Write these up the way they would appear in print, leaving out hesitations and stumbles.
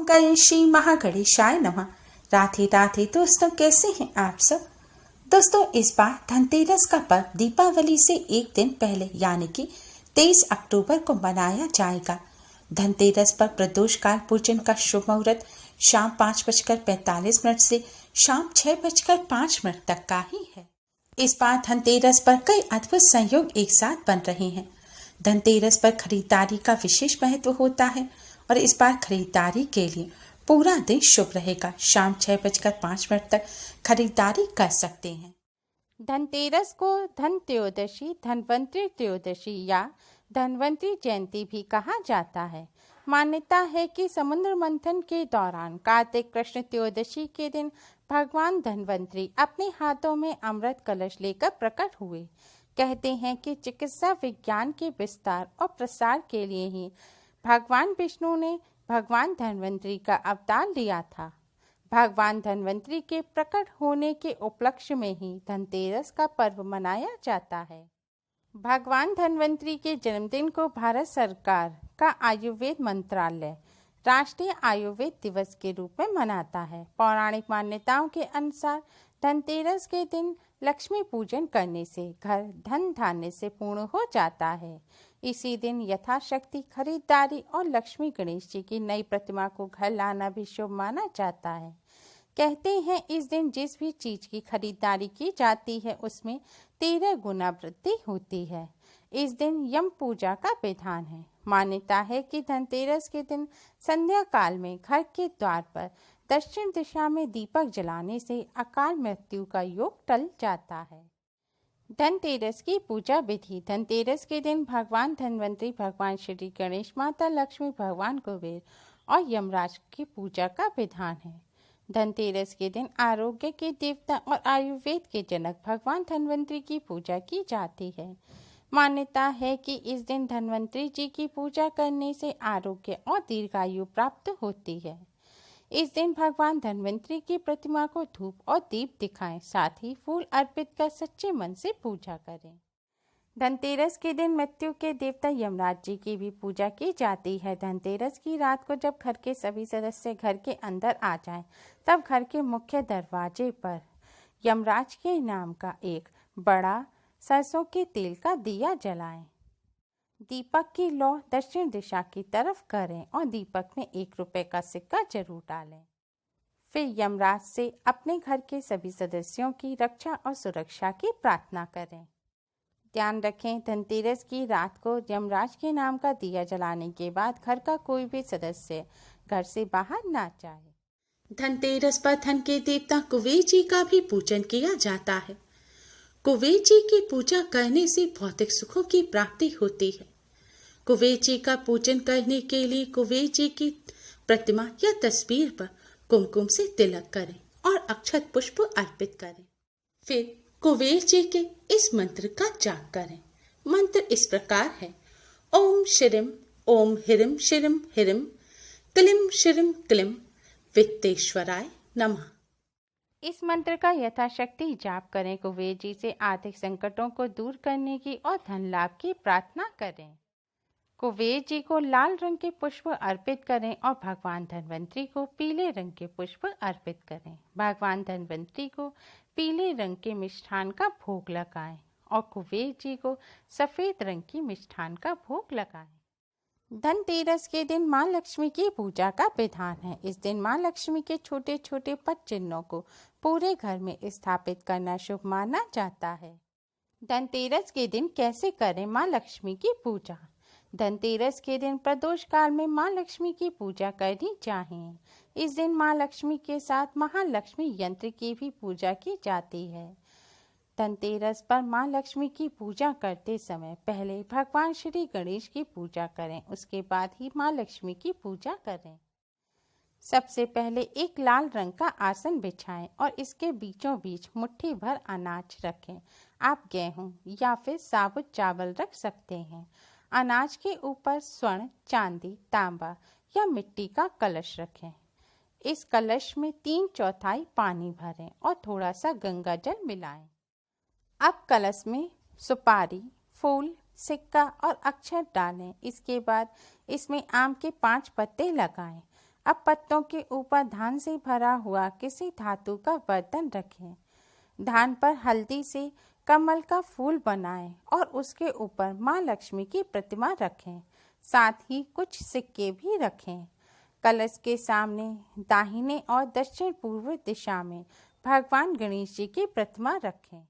ओम गणेशी महागणेशाय नमः। राधे राधे दोस्तों, कैसे हैं आप सब। दोस्तों, इस बार धनतेरस का पर्व दीपावली से एक दिन पहले यानी कि 23 अक्टूबर को मनाया जाएगा। धनतेरस पर प्रदोष काल पूजन का शुभ मुहूर्त शाम 5:45 से शाम 6:05 तक का ही है। इस बार धनतेरस पर कई अद्भुत संयोग एक साथ बन रहे हैं। धनतेरस पर खरीदारी का विशेष महत्व होता है और इस बार खरीदारी के लिए पूरा दिन शुभ रहेगा। शाम 6:05 तक खरीदारी कर सकते हैं। धनतेरस को धन त्रयोदशी, धनवंतरी त्रयोदशी या धनवंतरी जयंती भी कहा जाता है। मान्यता है कि समुद्र मंथन के दौरान कार्तिक कृष्ण त्रयोदशी के दिन भगवान धनवंतरी अपने हाथों में अमृत कलश लेकर प्रकट हुए। कहते हैं कि चिकित्सा विज्ञान के विस्तार और प्रसार के लिए ही भगवान विष्णु ने भगवान धनवंतरी का अवतार लिया था। भगवान धनवंतरी के प्रकट होने के उपलक्ष्य में ही धनतेरस का पर्व मनाया जाता है। भगवान धनवंतरी के जन्मदिन को भारत सरकार का आयुर्वेद मंत्रालय राष्ट्रीय आयुर्वेद दिवस के रूप में मनाता है। पौराणिक मान्यताओं के अनुसार धनतेरस के दिन लक्ष्मी पूजन करने से घर धन धान्य से पूर्ण हो जाता है। इसी दिन यथाशक्ति खरीदारी और लक्ष्मी गणेश जी की नई प्रतिमा को घर लाना भी शुभ माना जाता है। कहते हैं इस दिन जिस भी चीज की खरीदारी की जाती है उसमें 13 गुना वृद्धि होती है। इस दिन यम पूजा का विधान है। मान्यता है कि धनतेरस के दिन संध्या काल में घर के द्वार पर दक्षिण दिशा में दीपक जलाने से अकाल मृत्यु का योग टल जाता है। धनतेरस की पूजा विधि। धनतेरस के दिन भगवान धनवंतरी, भगवान श्री गणेश, माता लक्ष्मी, भगवान कुबेर और यमराज की पूजा का विधान है। धनतेरस के दिन आरोग्य के देवता और आयुर्वेद के जनक भगवान धनवंतरी की पूजा की जाती है। मान्यता है कि इस दिन धनवंतरी जी की पूजा करने से आरोग्य और दीर्घायु प्राप्त होती है। इस दिन भगवान धनवंतरी की प्रतिमा को धूप और दीप दिखाएं, साथ ही फूल अर्पित कर सच्चे मन से पूजा करें। धनतेरस के दिन मृत्यु के देवता यमराज जी की भी पूजा की जाती है। धनतेरस की रात को जब घर के सभी सदस्य घर के अंदर आ जाएं, तब घर के मुख्य दरवाजे पर यमराज के नाम का एक बड़ा सरसों के तेल का दिया जलाएं। दीपक की लौ दक्षिण दिशा की तरफ करें और दीपक में 1 रुपए का सिक्का जरूर डालें। फिर यमराज से अपने घर के सभी सदस्यों की रक्षा और सुरक्षा की प्रार्थना करें। ध्यान रखें, धनतेरस की रात को यमराज के नाम का दिया जलाने के बाद घर का कोई भी सदस्य घर से बाहर ना जाए। धनतेरस पर धन के देवता कुबेर जी का भी पूजन किया जाता है। कुबेर जी की पूजा करने से भौतिक सुखों की प्राप्ति होती है। कुबेर जी का पूजन करने के लिए कुबेर जी की प्रतिमा या तस्वीर पर कुमकुम से तिलक करें और अक्षत पुष्प अर्पित करें। फिर कुबेर जी के इस मंत्र का जाप करें। मंत्र इस प्रकार है: ओम शिरिम ओम हिरिम शिरिम हिरिम क्लिम शिरिम क्लिम वित्तेश्वराय नमः। इस मंत्र का यथाशक्ति जाप करें। कुबेर जी से आर्थिक संकटों को दूर करने की और धन लाभ की प्रार्थना करें। कुबेर जी को लाल रंग के पुष्प अर्पित करें और भगवान धनवंतरी को पीले रंग के पुष्प अर्पित करें। भगवान धनवंतरी को पीले रंग के मिष्ठान का भोग लगाएं और कुबेर जी को सफेद रंग की मिष्ठान का भोग लगाएं। धनतेरस के दिन माँ लक्ष्मी की पूजा का विधान है। इस दिन माँ लक्ष्मी के छोटे छोटे पट चिन्हों को पूरे घर में स्थापित करना शुभ माना जाता है। धनतेरस के दिन कैसे करें माँ लक्ष्मी की पूजा। धनतेरस के दिन प्रदोष काल में माँ लक्ष्मी की पूजा करनी चाहिए। इस दिन माँ लक्ष्मी के साथ महालक्ष्मी यंत्र की भी पूजा की जाती है। धनतेरस पर माँ लक्ष्मी की पूजा करते समय पहले भगवान श्री गणेश की पूजा करें, उसके बाद ही माँ लक्ष्मी की पूजा करें। सबसे पहले एक लाल रंग का आसन बिछाएं और इसके बीचों बीच मुट्ठी भर अनाज रखें। आप गेहूं या फिर साबुत चावल रख सकते हैं। अनाज के ऊपर स्वर्ण, चांदी, तांबा या मिट्टी का कलश रखें। इस कलश में 3/4 पानी भरें और थोड़ा सा गंगा जल मिलाएं। अब कलश में सुपारी, फूल, सिक्का और अक्षत डालें। इसके बाद इसमें आम के 5 पत्ते लगाएं। अब पत्तों के ऊपर धान से भरा हुआ किसी धातु का बर्तन रखें। धान पर हल्दी से कमल का फूल बनाएं और उसके ऊपर माँ लक्ष्मी की प्रतिमा रखें। साथ ही कुछ सिक्के भी रखें। कलश के सामने दाहिने और दक्षिण पूर्व दिशा में भगवान गणेश जी की प्रतिमा रखें।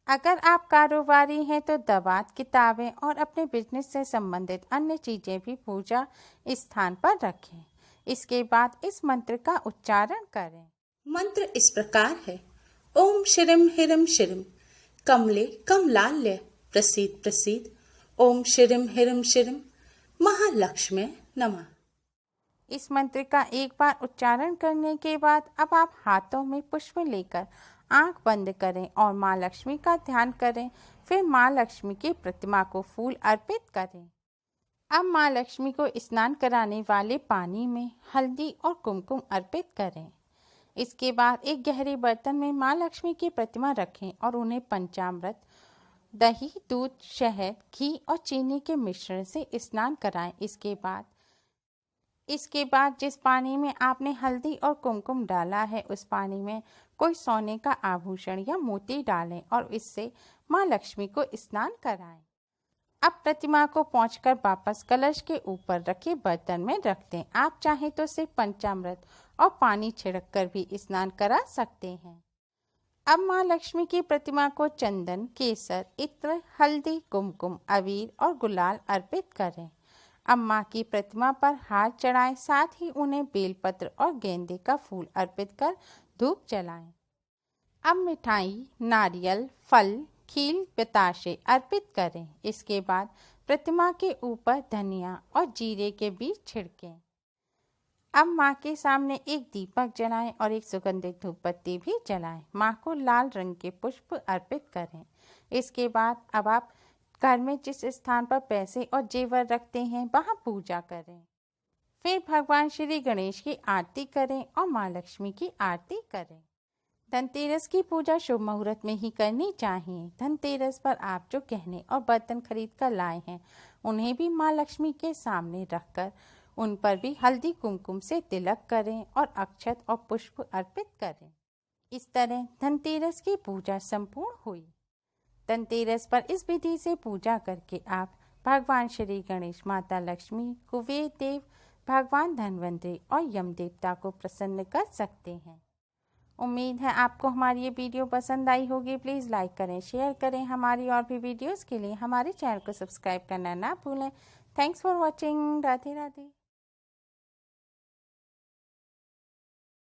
अगर आप कारोबारी हैं तो दवात, किताबें और अपने बिजनेस से संबंधित अन्य चीजें भी पूजा स्थान पर रखें। इसके बाद इस मंत्र का उच्चारण करें। मंत्र इस प्रकार है। ओम श्रीम हिरम श्रीम कमले कमलाल्य प्रसीद प्रसीद। ओम श्रीम हिरम श्रीम महालक्ष्मी नमः। इस मंत्र का एक बार उच्चारण करने के बाद अब आप हाथों में पुष्प लेकर आंख बंद करें और माँ लक्ष्मी का ध्यान करें। फिर माँ लक्ष्मी की प्रतिमा को फूल अर्पित करें। अब माँ लक्ष्मी को स्नान कराने वाले पानी में हल्दी और कुमकुम अर्पित करें। इसके बाद एक गहरे बर्तन में माँ लक्ष्मी की प्रतिमा रखें और उन्हें पंचामृत, दही, दूध, शहद, घी और चीनी के मिश्रण से स्नान कराएं। इसके बाद जिस पानी में आपने हल्दी और कुमकुम डाला है उस पानी में कोई सोने का आभूषण या मोती डालें और इससे माँ लक्ष्मी को स्नान कराएं। अब प्रतिमा को पोंछकर वापस कलश के ऊपर रखे बर्तन में रख दें। आप चाहें तो सिर्फ पंचामृत और पानी छिड़ककर भी स्नान करा सकते हैं। अब माँ लक्ष्मी की प्रतिमा को चंदन, केसर, इत्र, हल्दी, कुमकुम, अबीर और गुलाल अर्पित करें। अब माँ की प्रतिमा पर हाथ चढ़ाएं, साथ ही उन्हें बेलपत्र और गेंदे का फूल अर्पित कर धूप जलाएं। अब मिठाई, नारियल, फल, खील, बताशे अर्पित करें। इसके बाद प्रतिमा के ऊपर धनिया और जीरे के बीज छिड़कें। अब माँ के सामने एक दीपक जलाएं और एक सुगंधित धूप बत्ती भी जलाएं। माँ को लाल रंग के पुष्प अर्पित करें। इसके बाद अब आप घर में जिस स्थान पर पैसे और जेवर रखते हैं वहाँ पूजा करें। फिर भगवान श्री गणेश की आरती करें और माँ लक्ष्मी की आरती करें। धनतेरस की पूजा शुभ मुहूर्त में ही करनी चाहिए। धनतेरस पर आप जो गहने और बर्तन खरीद कर लाए हैं उन्हें भी माँ लक्ष्मी के सामने रखकर उन पर भी हल्दी कुमकुम से तिलक करें और अक्षत और पुष्प अर्पित करें। इस तरह धनतेरस की पूजा संपूर्ण हुई। धनतेरस पर इस विधि से पूजा करके आप भगवान श्री गणेश, माता लक्ष्मी, कुबेर देव, भगवान धनवंतरी और यम देवता को प्रसन्न कर सकते हैं। उम्मीद है आपको हमारी ये वीडियो पसंद आई होगी। प्लीज़ लाइक करें, शेयर करें। हमारी और भी वीडियोस के लिए हमारे चैनल को सब्सक्राइब करना ना भूलें। Thanks for watching. Radhe Radhe.